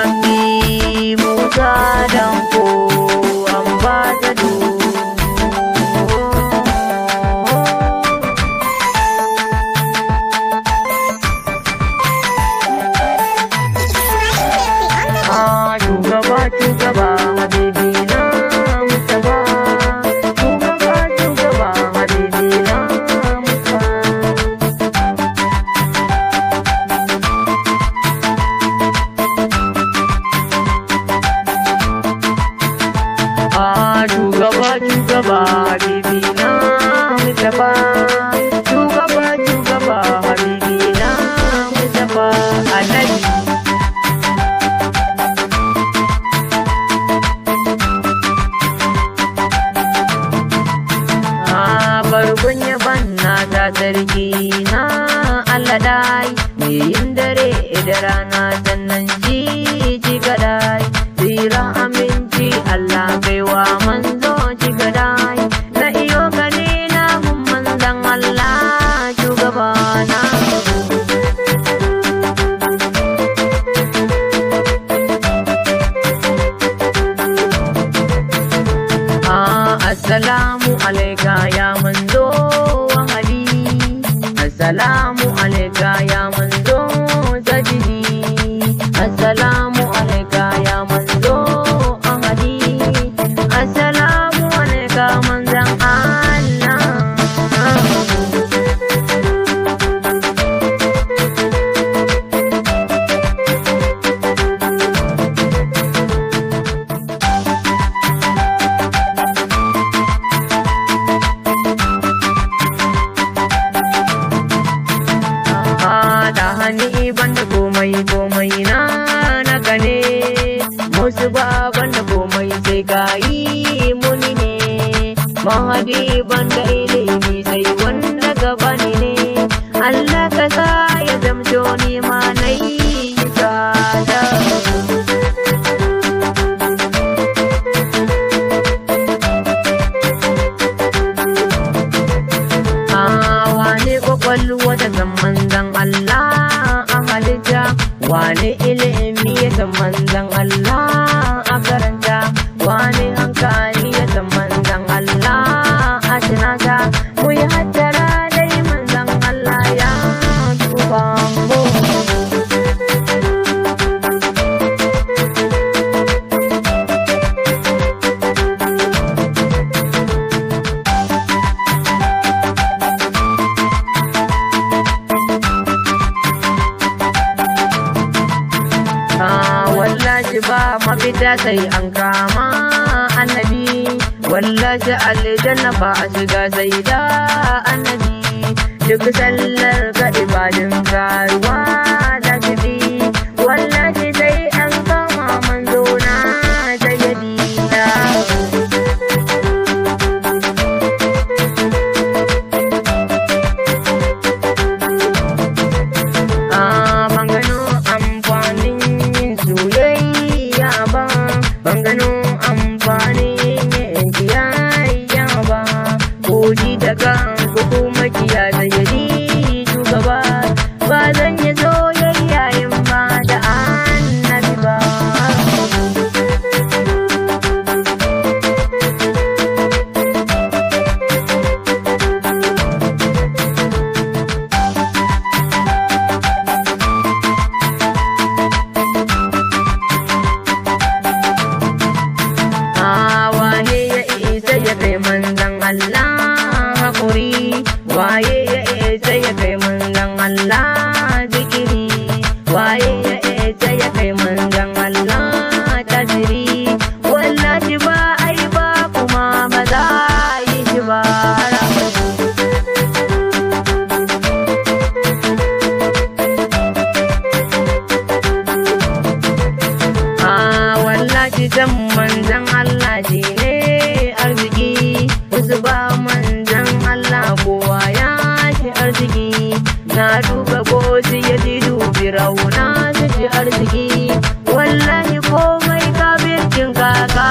MD Musa Danko Ambassador. Shugaba habibi na Mustapha, shugaba habibi na Mustapha. Shugaba habibi na Mustapha, shugaba habibi na Mustapha. Annabi farkon yaban na ta sarki na Allah dai, mai yin dare da rana sannan ji kadai, tsira aminci Allah baiwa manzo ji kadai, na iyo gani na mun manzan Allah shugabana. Assalamu alaika ya manzo ahadi, assalamu alaika ya manzo sajidi, assalamu alaika ya manzo ahadi, assalamu alaika manzan Allah. Da hani banda komai na gane musu ba banda komai sai kayi muni ne, mahadi banda ilimi sai wanda gabani ne, Allah ka sa ya zamto ni ma nayi sada. Wane kwakwalwa da zaman zan Allah a halitta, wane ilimi ya san manzan Allah a karanta, wane hankali ya san manzan Allah a tunata, mu yi hattara dai manzan Allah ya tuba mu. Wallahi ba mafita sai an kama annabi, wallahi aljanna ba a shiga sai da annabi, duk sallar ka ibadin karuwa da gidi, wallahi sai an kama manzo na sayyidina. Bangano amfani yin kiyayya ba, koji daga kuma kiya da yadi shugaba, ba zan yi soyayya yin ba da annabi ba. Allah haƙuri, waye ya isa ya kai manzan Allah zikiri, waye ya isa ya kai manzan Allah tasiri, wallahi ba ai ba kuma ba za yi shi ba. Wallahi dan manzan Allah shi ne arziki, wasu ba manzan Allah kowa ya shi arziki, na duba ko su ya ji dubi rauna su ji arziki, wallahi komai kafircin kaka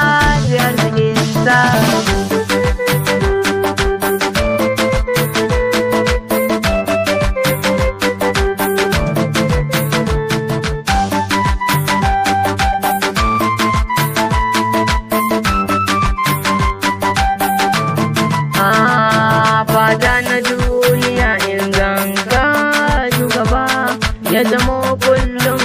shi arzikinsa. ya zamo kullum